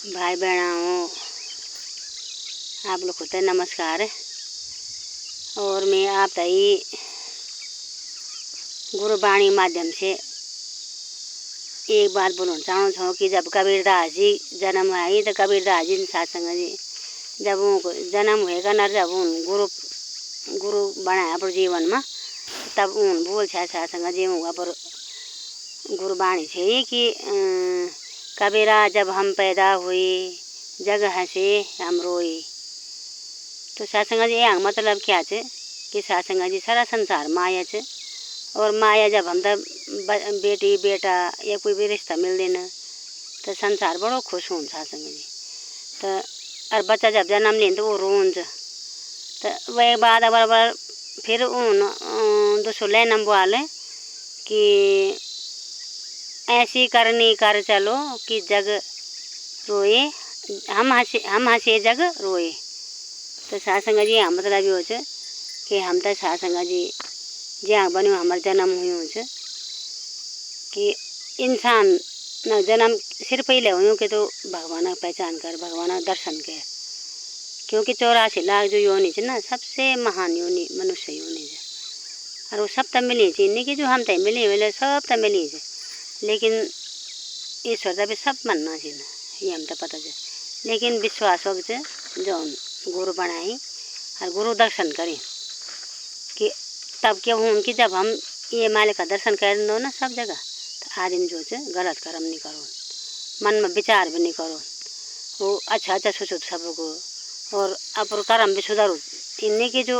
भाई बहनों, आप लोग को नमस्कार है। और मैं आप तई गुरुवाणी माध्यम से एक बात बोलना चाहूँ छूँ कि जब कबीरदास जी जन्म आई तो कबीरदास जी सत्संग जी जब उनको जन्म हुएगा न जब उन गुरु बनाया अपने जीवन में तब उन बोल सत्संग जी पर गुरुवाणी से कि कबीरा जब हम पैदा हुए जग हंसे हम रोए। तो सत्संग जी यहाँ मतलब क्या है कि सत्संग जी सारा संसार माया है और माया जब हम तब बेटी बेटा या कोई भी रिश्ता मिल देना तो संसार बड़ो खुश हो सत्संग जी। तो और बच्चा जब जन्म लें तो वो रोज तो वह बाद बराबर फिर उन दूसरों ले नंबर कि ऐसी करनी कर चलो कि जग रोए हम हंसे जग रोए। तो सत्संग जी यहाँ मतलब ये हो कि हम तो सत्संग जी जहाँ बनो हमारे जन्म हुई हो कि इंसान न जन्म सिर्फ पहले हुई कि तो भगवान का पहचान कर भगवान का दर्शन कर, क्योंकि 84 लाख जो योनि है ना सबसे महान योनि मनुष्य योनि है और वो सब तब मिली चाहिए नहीं कि जो हम तय मिली मिले सब तब मिली है, लेकिन ईश्वर तब सब मानना चाहिए ये हम तो पता है। लेकिन विश्वास हो जो गुरु बनाई और गुरु दर्शन करें कि तब क्या हूँ कि जब हम ये मालिक का दर्शन कर दो ना सब जगह तो आदमी जो है गलत कर्म नहीं करो, मन में विचार भी नहीं करो, वो अच्छा सोचो सबको और अपर कर्म भी सुधारो। इन्हीं के जो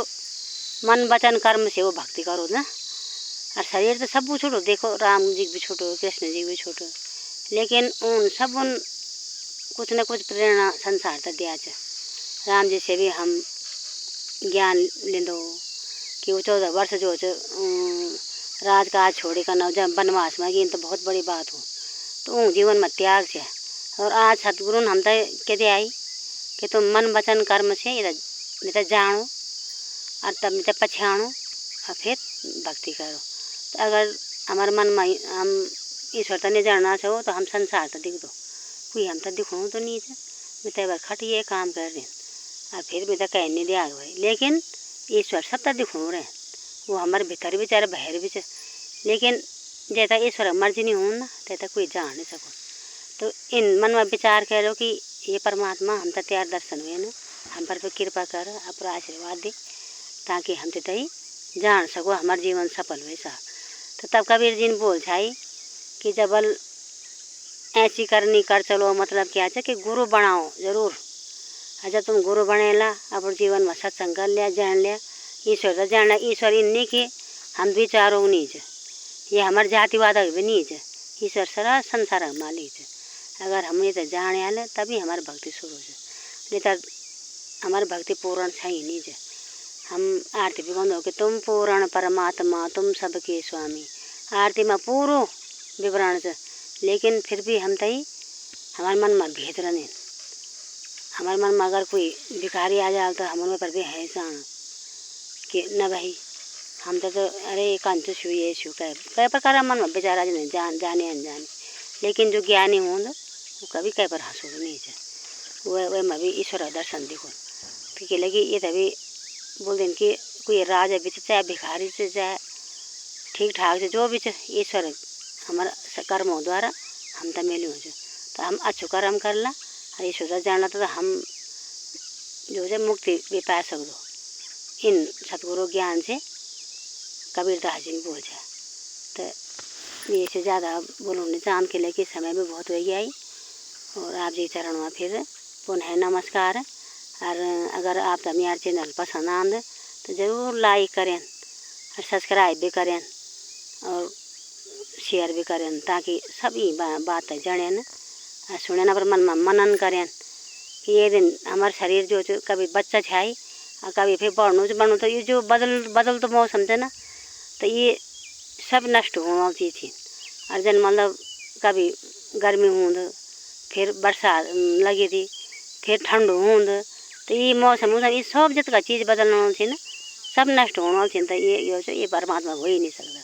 मन वचन कर्म से वो भक्ति करो ना और शरीर तो सब छोड़ो, देखो राम जी भी छोड़ो कृष्ण जी भी छोड़ो, लेकिन उन सब उन कुछ न कुछ प्रेरणा संसार तक दिया है। राम जी से भी हम ज्ञान ले दो कि वो 14 वर्ष जो राजकाज छोड़े का न जब वनवास में गई तो बहुत बड़ी बात हो तो उन जीवन में त्याग से और आज सतगुरु हम तो कहते आई कि तुम मन वचन कर्म से नहीं तो जानो और तब नहीं तो पछाणो और फिर भक्ति करो। तो अगर हमारे मन में हम ईश्वर तो नहीं जानना चाहो तो हम संसार तो दिख दो कोई हम तो दिखो तो नहीं थे मैं तो बार खट ये काम कर रही और फिर भी तो कह नहीं दिया भाई, लेकिन ईश्वर सब तो दिखो रहे वो हमारे भीतर भी चाहे बाहर भी लेकिन जैसा ईश्वर मर्जी नहीं हो ना तैसा कोई जान नहीं सको। तो इन मन में विचार करो कि ये परमात्मा हम तो त्यार दर्शन हुए ना हम पर कृपा कर अपना आशीर्वाद दे ताकि हम तो ही जान सको हमारे जीवन सफल हुए सा। तो तब कबीर जी ने बोल छाई कि जबल ऐसी करनी कर चलो मतलब क्या है कि गुरु बनाओ जरूर। जब तुम गुरु बनेला अपने जीवन में सत्संग कर लिया जान लिया ईश्वर तो जानना ईश्वर इन्हीं के हम विचारों नहीं है ये हमारे जातिवाद भी नहीं है, ईश्वर सारा संसार मालिक है। अगर हम ये तो जाने आले तभी हमारी भक्ति शुरू है, नहीं तो हमारी भक्ति पूर्ण सही नहीं है। हम आरती भी बंद हो कि तुम पूर्ण परमात्मा तुम सबके स्वामी, आरती में पूरो विवरण से, लेकिन फिर भी हम तई हमारे मन में भेद रहने हमारे मन में अगर कोई भिखारी आ जाए तो हमारे पर भी है जान कि न भाई हम तो अरे कंच छू ये छू कई प्रकार मन में बेचारा जाने अनजाने, लेकिन जो ज्ञानी हों वो कभी कई पर हंसो नहीं है वह मैं भी ईश्वर का दर्शन देखो क्योंकि लगी ये तभी बोल दें कि कोई राजा भी चाहे भिखारी से चाहे ठीक ठाक से जो भी ईश्वर हमारा कर्मों द्वारा हम तो मिले हो तो हम अच्छो कर्म कर ला और ईश्वर जानना तो हम जो है मुक्ति भी पा सको इन सतगुरु ज्ञान से कबीरदास जी ने बोल जाए। तो ये से ज़्यादा बोलूँ चांद के लेके समय भी बहुत हो गया और आप जी चरण में फिर पुनः नमस्कार। और अगर आप तो मेरे चैनल पसंद आंद तो ज़रूर लाइक करें और सब्सक्राइब भी करें और शेयर भी करें ताकि सभी बात जाने और सुने न पर मन में मनन करें कि ये दिन हमारे शरीर जो कभी बच्चा छाई और कभी फिर बढ़ो तो ये जो बदल तो मौसम है ना तो ये सब नष्ट होना चीज़ और जन मतलब कभी गर्मी हूँ फिर बरसात लगी थी फिर ठंड हूँ तो ये मौसम ये सब जत का चीज़ बदलना थी ना सब नष्ट होना थी तो ये परमात्मा हो ही नहीं सकता।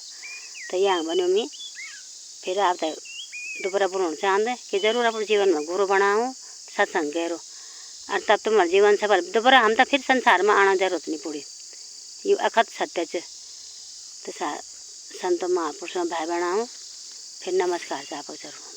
तो यहाँ बनो में फिर आप दोबारा बुलाना चाहते कि जरूर अपने जीवन में गुरु बनाओ सत्संग करो और तब तुम्हारा जीवन सफल दोबारा हम तो फिर संसार में आना जरूरत नहीं पड़ी। ये अखत सत्य च तो संतों महापुरुषों भाई बहनों फिर नमस्कार चाहो जरूर।